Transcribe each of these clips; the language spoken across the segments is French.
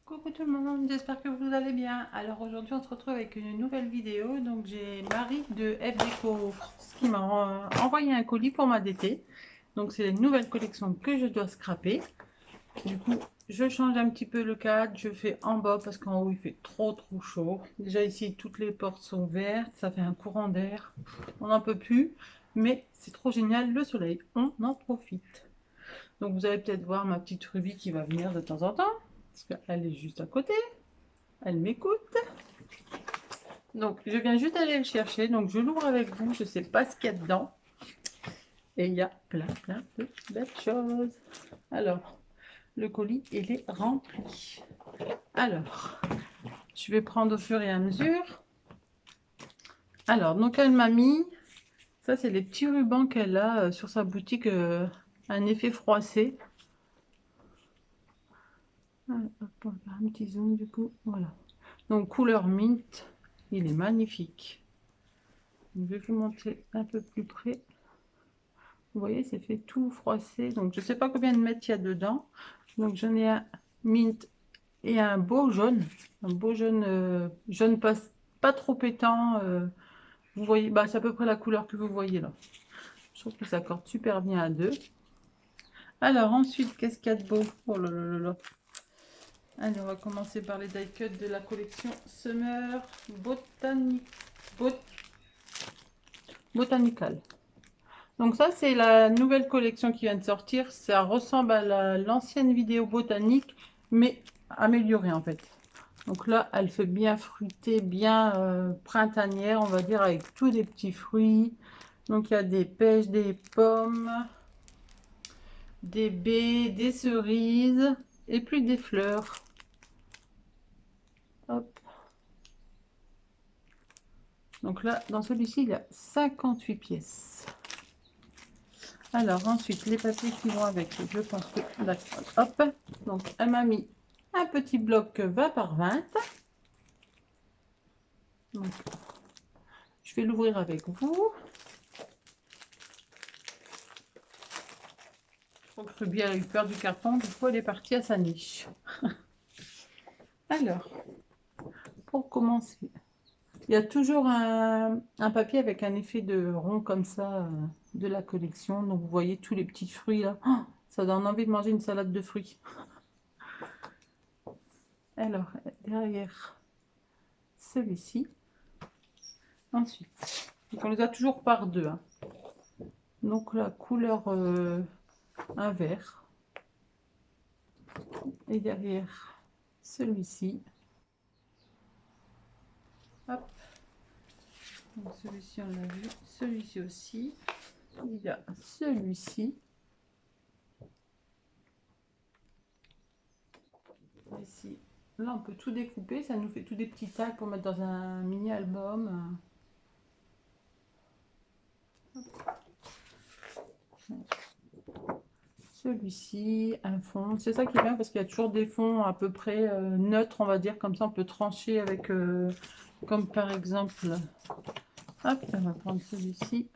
Coucou tout le monde, j'espère que vous allez bien. Alors aujourd'hui on se retrouve avec une nouvelle vidéo. Donc j'ai Marie de FDeco qui m'a envoyé un colis pour m'ADT. Donc c'est une nouvelle collection que je dois scraper. Du coup je change un petit peu le cadre, je fais en bas parce qu'en haut il fait trop chaud. Déjà ici toutes les portes sont vertes, ça fait un courant d'air, on n'en peut plus. Mais c'est trop génial, le soleil, on en profite. Donc vous allez peut-être voir ma petite Ruby qui va venir de temps en temps. Parce qu'elle est juste à côté. Elle m'écoute. Donc, je viens juste aller le chercher. Donc, je l'ouvre avec vous. Je ne sais pas ce qu'il y a dedans. Et il y a plein de belles choses. Alors, le colis, il est rempli. Alors, je vais prendre au fur et à mesure. Alors, donc, elle m'a mis... Ça, c'est les petits rubans qu'elle a sur sa boutique. Un effet froissé. Hop, on va faire un petit zoom du coup. Voilà. Donc, couleur mint. Il est magnifique. Je vais vous montrer un peu plus près. Vous voyez, c'est fait tout froissé. Donc, je ne sais pas combien de mètres il y a dedans. Donc, j'en ai un mint et un beau jaune. Un beau jaune, jaune pas trop pétant. Vous voyez, bah, c'est à peu près la couleur que vous voyez là. Je trouve que ça accorde super bien à deux. Alors, ensuite, qu'est-ce qu'il y a de beau? Oh là là là là. Allez, on va commencer par les die cuts de la collection Summer Botanical. Donc ça, c'est la nouvelle collection qui vient de sortir. Ça ressemble à l'ancienne vidéo botanique, mais améliorée en fait. Donc là, elle fait bien fruitée, bien printanière, on va dire, avec tous les petits fruits. Donc il y a des pêches, des pommes, des baies, des cerises, et puis des fleurs. Hop. Donc là, dans celui-ci, il y a 58 pièces. Alors ensuite, les papiers qui vont avec, je pense que... Hop. Donc, elle m'a mis un petit bloc 20 par 20. Donc, je vais l'ouvrir avec vous. Donc, Ruby a eu peur du carton, du coup, elle est partie à sa niche. Alors, pour commencer, il y a toujours un papier avec un effet de rond comme ça de la collection. Donc, vous voyez tous les petits fruits là. Oh, ça donne envie de manger une salade de fruits. Alors, derrière celui-ci. Ensuite, donc on les a toujours par deux. Hein. Donc, la couleur un vert. Et derrière celui-ci. Hop. Donc celui-ci on l'a vu, celui-ci aussi. Il y a celui-ci. Ici, là on peut tout découper, ça nous fait tous des petits tags pour mettre dans un mini album. Celui-ci, un fond, c'est ça qui est bien parce qu'il y a toujours des fonds à peu près neutres, on va dire, comme ça on peut trancher avec, comme par exemple, hop, on va prendre celui-ci,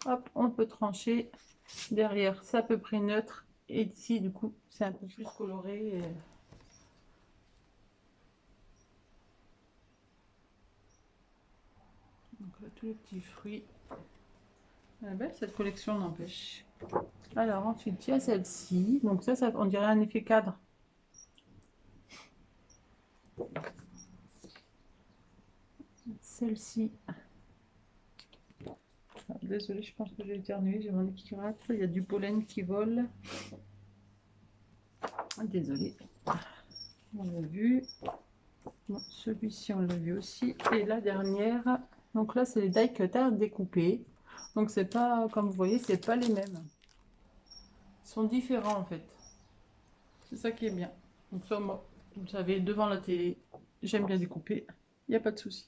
hop, on peut trancher, derrière c'est à peu près neutre, et ici du coup c'est un peu plus coloré. Donc là, tous les petits fruits. Elle est belle cette collection, n'empêche. Alors ensuite, il y a celle-ci. Donc ça, on dirait un effet cadre. Celle-ci. Désolée, je pense que j'ai éternué. J'ai mon nez qui rate. Il y a du pollen qui vole. Désolée. On l'a vu. Bon, celui-ci, on l'a vu aussi. Et la dernière. Donc là, c'est les die cutters découpés. Donc c'est pas, comme vous voyez, c'est pas les mêmes. Ils sont différents en fait. C'est ça qui est bien. Donc ça, moi, vous savez, devant la télé, j'aime bien découper. Il n'y a pas de souci.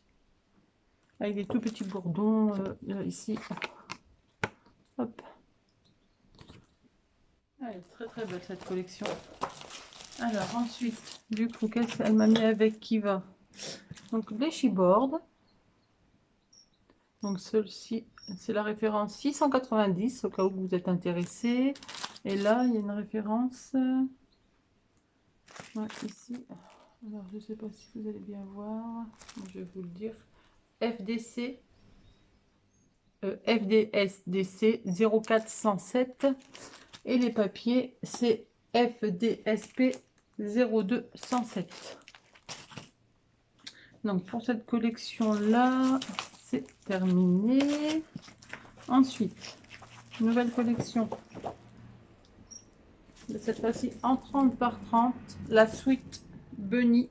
Avec des tout petits bourdons ici. Hop. Elle est très très belle cette collection. Alors ensuite, du coup, qu'est-ce qu'elle m'a mis avec qui va? Donc Blechy Board. Donc celle-ci, c'est la référence 690 au cas où vous êtes intéressé. Et là, il y a une référence Ouais, ici, alors je sais pas si vous allez bien voir, je vais vous le dire. FDC, FDSDC 0407 et les papiers c'est FDSP 0207. Donc pour cette collection là, c'est terminé. Ensuite, nouvelle collection. De cette fois-ci en 30 par 30, la Sweet Bunny.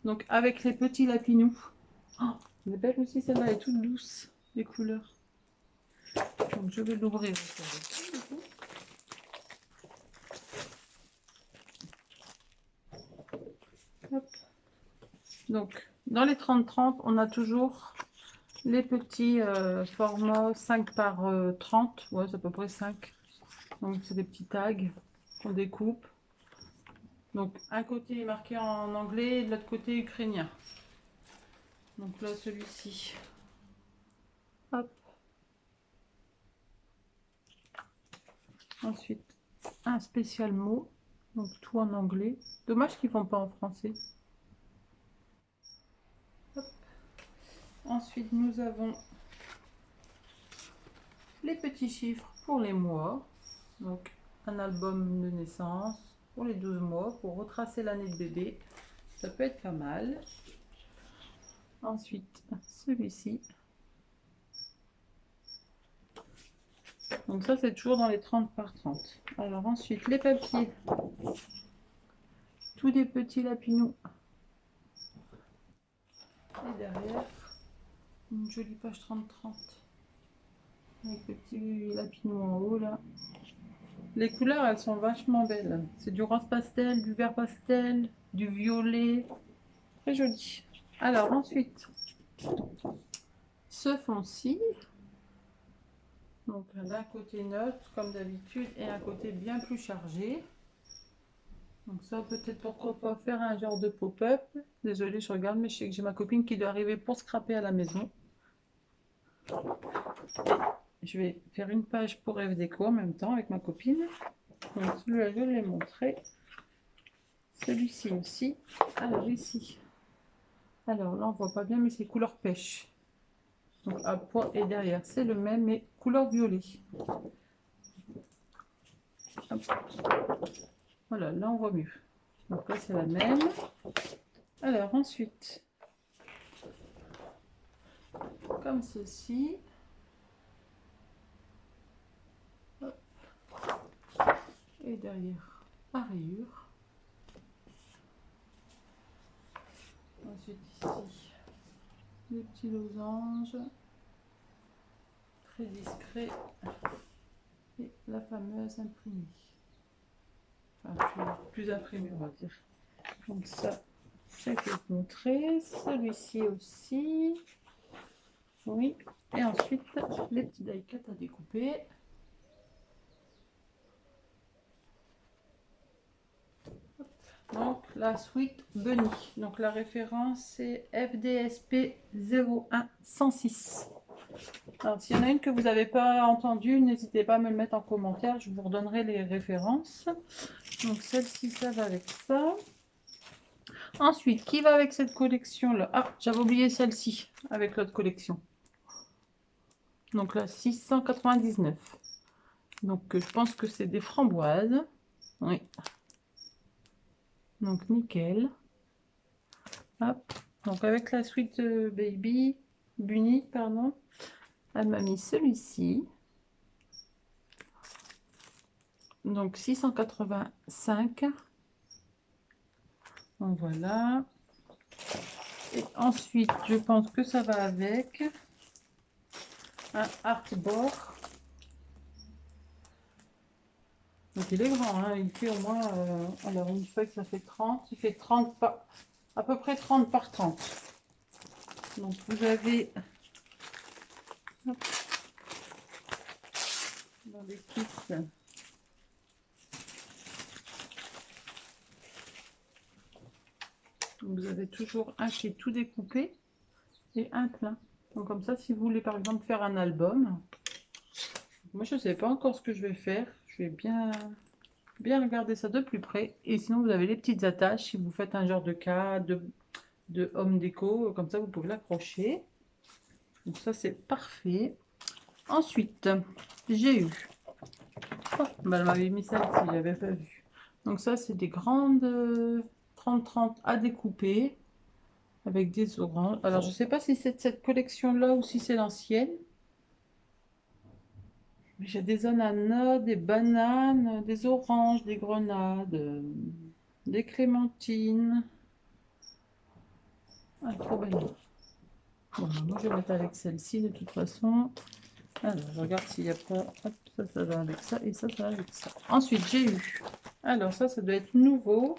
Donc avec les petits lapinous. Oh, elle est belle aussi celle-là, elle est toute douce, les couleurs. Donc je vais l'ouvrir. Donc dans les 30-30, on a toujours les petits formats 5 par 30. Ouais, c'est à peu près 5. Donc c'est des petits tags qu'on découpe. Donc un côté est marqué en anglais et de l'autre côté ukrainien. Donc là celui-ci. Hop. Ensuite un spécial mot. Donc tout en anglais. Dommage qu'ils ne font pas en français. Hop. Ensuite nous avons les petits chiffres pour les mois. Donc un album de naissance pour les 12 mois pour retracer l'année de bébé. Ça peut être pas mal. Ensuite celui-ci. Donc ça c'est toujours dans les 30 par 30. Alors ensuite les papiers. Tous des petits lapinous. Et derrière une jolie page 30-30. Avec les petits lapinous en haut là. Les couleurs elles sont vachement belles. C'est du rose pastel, du vert pastel, du violet. Très joli. Alors ensuite, ce fond-ci. Donc d'un côté neutre comme d'habitude et un côté bien plus chargé. Donc ça peut-être pourquoi pas faire un genre de pop-up. Désolée je regarde mais je sais que j'ai ma copine qui doit arriver pour scraper à la maison. Et je vais faire une page pour F Déco en même temps avec ma copine. Donc celui-là je l'ai montré. Celui-ci aussi. Alors ici. Alors là on voit pas bien mais c'est couleur pêche. Donc à poids et derrière c'est le même mais couleur violet. Hop. Voilà, là on voit mieux. Donc là c'est la même. Alors ensuite, comme ceci. Hop. Et derrière, à rayures. Ensuite ici, les petits losanges. Très discret. Et la fameuse imprimée. Enfin, plus imprimée on va dire. Donc ça, c'est que je montrer. Celui-ci aussi. Oui. Et ensuite, les petits die-cut à découper. Donc la Sweet Bunny. Donc la référence c'est FDSP 01106. Alors s'il y en a une que vous n'avez pas entendue, n'hésitez pas à me le mettre en commentaire. Je vous redonnerai les références. Donc celle-ci, ça va avec ça. Ensuite, qui va avec cette collection-là? Ah, j'avais oublié celle-ci avec l'autre collection. Donc là, 699. Donc je pense que c'est des framboises. Oui. Donc nickel. Hop. Donc avec la Sweet Baby Bunny, pardon, elle m'a mis celui-ci. Donc 685. Donc voilà. Et ensuite, je pense que ça va avec un artboard. Donc il est grand, hein, il fait au moins, alors une fois que ça fait 30, il fait 30 par, à peu près 30 par 30. Donc vous avez hop, dans les kits vous avez toujours un qui est tout découpé et un plein. Donc comme ça, si vous voulez par exemple faire un album, moi je ne sais pas encore ce que je vais faire. Je vais bien bien regarder ça de plus près. Et sinon, vous avez les petites attaches. Si vous faites un genre de cas de home déco, comme ça, vous pouvez l'accrocher. Donc ça, c'est parfait. Ensuite, j'ai eu... Oh, bah, elle m'avait mis celle-ci, j'avais pas vu. Donc ça, c'est des grandes 30-30 à découper avec des oranges. Alors, je sais pas si c'est de cette collection-là ou si c'est l'ancienne. J'ai des ananas, des bananes, des oranges, des grenades, des clémentines. Ah, trop belle. Bon, bah, moi, je vais mettre avec celle-ci de toute façon. Alors, je regarde s'il n'y a pas... Hop, ça va avec ça et ça va avec ça. Ensuite, j'ai eu... Alors, ça doit être nouveau.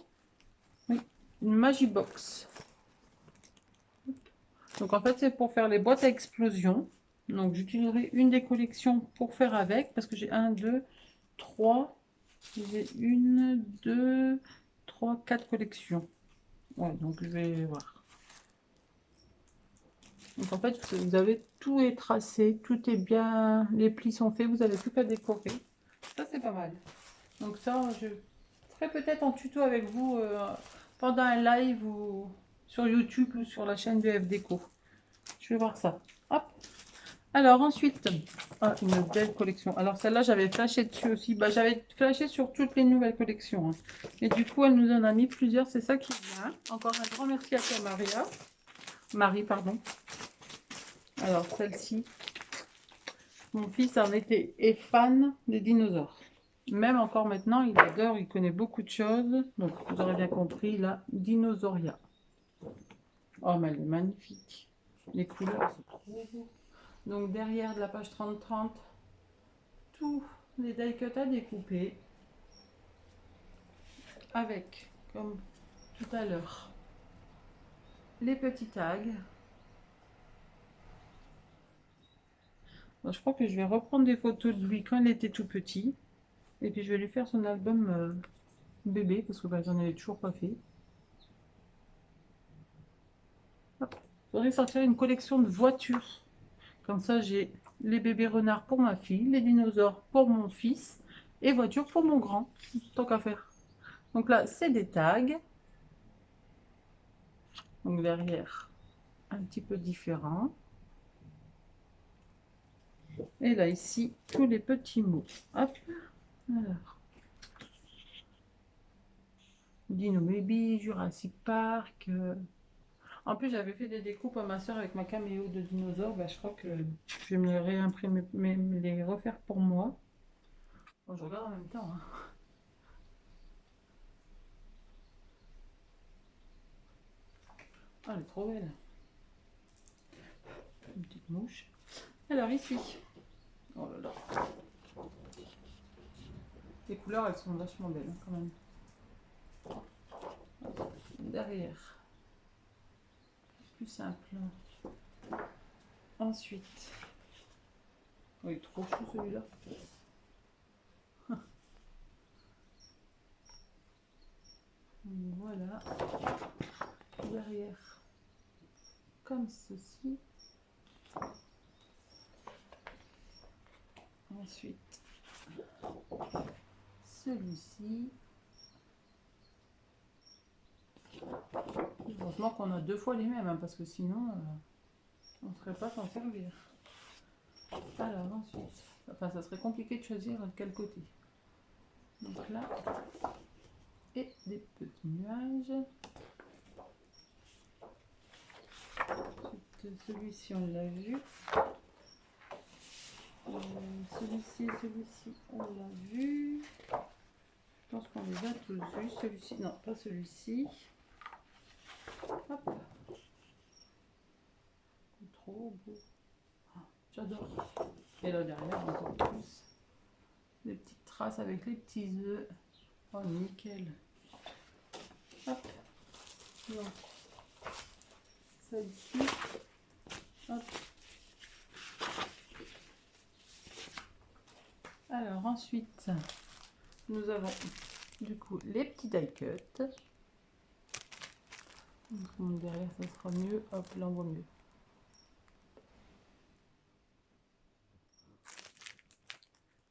Oui, une Magibox. Donc, en fait, c'est pour faire les boîtes à explosion. Donc, j'utiliserai une des collections pour faire avec. Parce que j'ai 1, 2, 3. J'ai 1, 2, 3, 4 collections. Ouais, donc je vais voir. Donc en fait, vous avez tout est tracé, tout est bien, les plis sont faits, vous avez plus qu'à décorer. Ça, c'est pas mal. Donc ça, je ferai peut-être en tuto avec vous pendant un live ou sur YouTube ou sur la chaîne de F Déco. Je vais voir ça. Hop. Alors ensuite, ah, une belle collection. Alors celle-là, j'avais flashé dessus aussi. Bah, j'avais flashé sur toutes les nouvelles collections, hein. Et du coup, elle nous en a mis plusieurs. C'est ça qui est bien. Encore un grand merci à toi, Marie, pardon. Alors celle-ci, mon fils en était est fan des dinosaures. Même encore maintenant, il adore, il connaît beaucoup de choses. Donc vous aurez bien compris, la Dinosauria. Oh, mais elle est magnifique. Les couleurs, c'est trop beau. Donc derrière de la page 30-30, tous les die cuts à découper avec, comme tout à l'heure, les petits tags. Donc, je crois que je vais reprendre des photos de lui quand il était tout petit. Et puis je vais lui faire son album bébé parce que bah, j'en avais toujours pas fait. Il faudrait sortir une collection de voitures. Comme ça, j'ai les bébés renards pour ma fille, les dinosaures pour mon fils et voitures pour mon grand. Tant qu'à faire. Donc là, c'est des tags. Donc derrière, un petit peu différent. Et là, ici, tous les petits mots. Hop. Alors. Dino Baby, Jurassic Park. En plus, j'avais fait des découpes à ma soeur avec ma caméo de dinosaures. Bah, je crois que je vais me les réimprimer, me les refaire pour moi. Bon, je regarde en même temps, hein. Ah, elle est trop belle. Une petite mouche. Alors ici. Oh là là. Les couleurs, elles sont vachement belles, hein, quand même. Derrière. Plus simple. Ensuite. Oh, il est trop chou celui-là. Voilà. Derrière. Comme ceci. Ensuite. Celui-ci. Heureusement qu'on a deux fois les mêmes, hein, parce que sinon, on ne saurait pas s'en servir. Alors ensuite, enfin ça serait compliqué de choisir de quel côté. Donc là, et des petits nuages. Ensuite, celui-ci on l'a vu. Celui-ci et celui-ci on l'a vu. Je pense qu'on les a tous vus. Celui-ci, non pas celui-ci. Hop. Trop beau. Oh, j'adore. Et là derrière encore plus. Des petites traces avec les petits œufs. Oh nickel. Hop. Donc, celle-ci. Hop. Alors ensuite, nous avons du coup les petits die cuts. Donc, derrière ça sera mieux. Hop, là on voit mieux.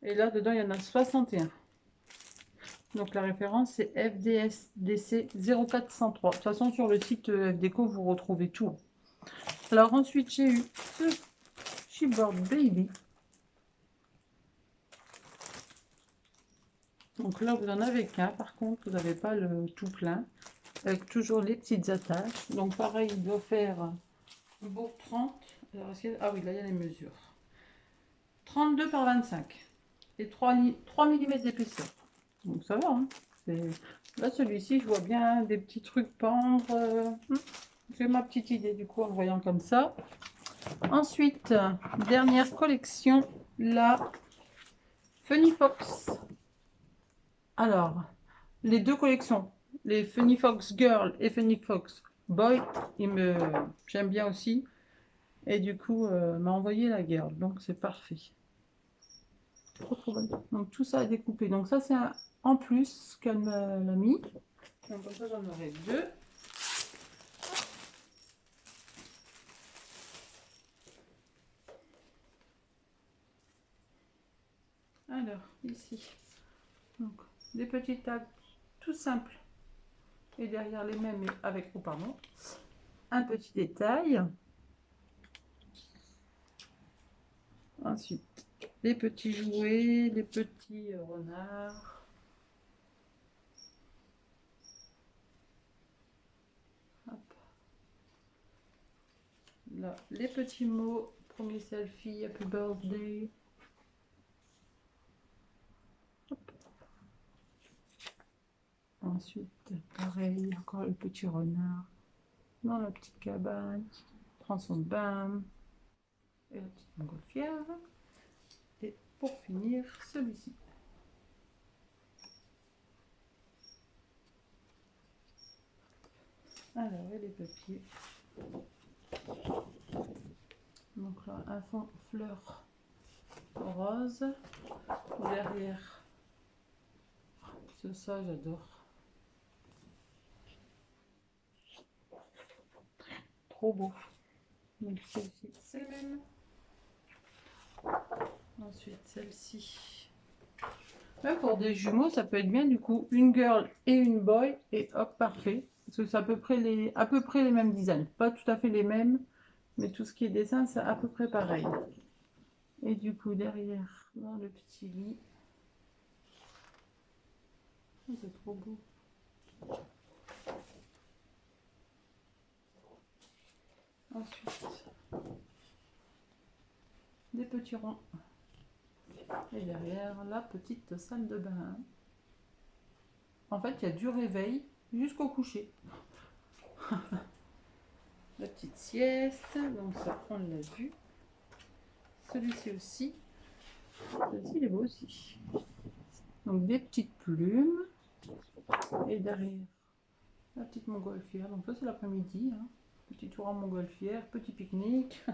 Et là dedans il y en a 61. Donc la référence c'est FDSDC 0403. De toute façon sur le site FDeco vous retrouvez tout. Alors ensuite j'ai eu ce Chipboard Baby. Donc là vous en avez qu'un, par contre vous n'avez pas le tout plein. Avec toujours les petites attaches. Donc pareil, il doit faire un beau 30. Alors, ah oui, là il y a les mesures. 32 par 25. Et 3 mm d'épaisseur. Donc ça va. Hein. Là celui-ci, je vois bien des petits trucs pendre. J'ai ma petite idée du coup en le voyant comme ça. Ensuite, dernière collection, la Funny Fox. Alors, les deux collections, les Funny Fox Girl et Funny Fox Boy, j'aime bien aussi. Et du coup, m'a envoyé la girl, donc c'est parfait. Trop bonne. Donc tout ça à découper. Donc ça c'est en plus qu'elle m'a mis. Donc comme ça j'en aurai deux. Alors ici, donc des petits tags tout simples. Et derrière les mêmes mais avec, oh pardon, un petit détail. Ensuite, les petits jouets, les petits renards. Hop. Là, les petits mots. Premier selfie, happy birthday. Hop. Ensuite, pareil, encore le petit renard dans la petite cabane. Prend son bain. Et la petite montgolfière. Et pour finir, celui-ci. Alors, et les papiers. Donc là, un fond fleur rose. Derrière, c'est ça, j'adore. Trop beau. Donc celle-ci, c'est le même. Ensuite, celle-ci. Même pour des jumeaux, ça peut être bien du coup. Une girl et une boy. Et hop, parfait. Parce que c'est à peu près les mêmes designs. Pas tout à fait les mêmes. Mais tout ce qui est dessin, c'est à peu près pareil. Et du coup, derrière, dans le petit lit. Oh, c'est trop beau. Ensuite, des petits ronds. Et derrière, la petite salle de bain. En fait, il y a du réveil jusqu'au coucher. La petite sieste. Donc ça, on l'a vu. Celui-ci aussi. Celui-ci, il est beau aussi. Donc des petites plumes. Et derrière, la petite montgolfière. Donc ça, c'est l'après-midi. Hein. Petit tour en montgolfière, petit pique-nique.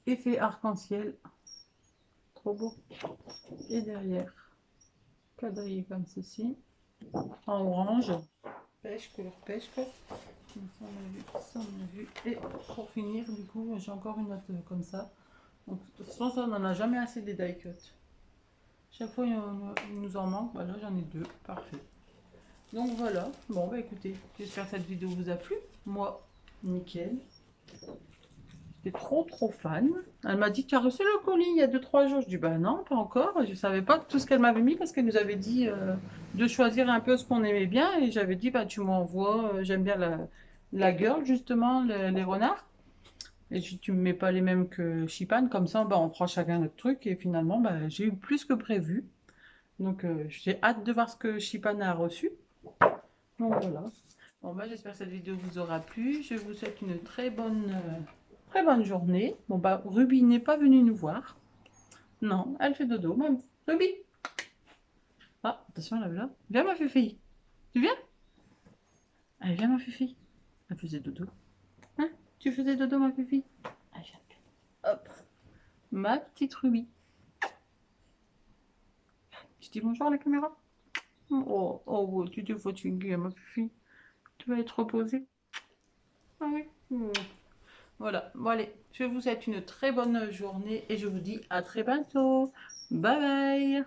Effet arc-en-ciel. Trop beau. Et derrière, quadrillé comme ceci. En orange. Pêche, couleur pêche. Quoi. Donc ça, on a vu. Ça, on a vu. Et pour finir, du coup, j'ai encore une autre comme ça. Donc, de toute façon, ça, on n'en a jamais assez des die cut. Chaque fois, il nous en manque. Bah, là, j'en ai deux. Parfait. Donc voilà. Bon, bah écoutez, j'espère que cette vidéo vous a plu. Moi, nickel. J'étais trop fan. Elle m'a dit, tu as reçu le colis il y a 2-3 jours. Je dis, bah non, pas encore. Je ne savais pas tout ce qu'elle m'avait mis parce qu'elle nous avait dit de choisir un peu ce qu'on aimait bien. Et j'avais dit, bah tu m'envoies, j'aime bien la girl, justement, les renards. Et tu me mets pas les mêmes que Shipan. Comme ça, bah, on prend chacun notre truc. Et finalement, bah, j'ai eu plus que prévu. Donc, j'ai hâte de voir ce que Shipan a reçu. Donc voilà. Bon, bah, j'espère que cette vidéo vous aura plu. Je vous souhaite une très bonne journée. Bon, bah, Ruby n'est pas venue nous voir. Non, elle fait dodo, même. Ruby! Ah, attention, là, là. Viens, ma fille. Tu viens? Allez, viens, ma fille. Elle faisait dodo. Hein? Tu faisais dodo, ma fille? Allez, viens. Hop. Ma petite Ruby. Tu dis bonjour à la caméra? Oh, oh, tu te fatigues, ma fille. Tu vas être reposée? Ah oui. Voilà, bon allez, je vous souhaite une très bonne journée et je vous dis à très bientôt. Bye bye!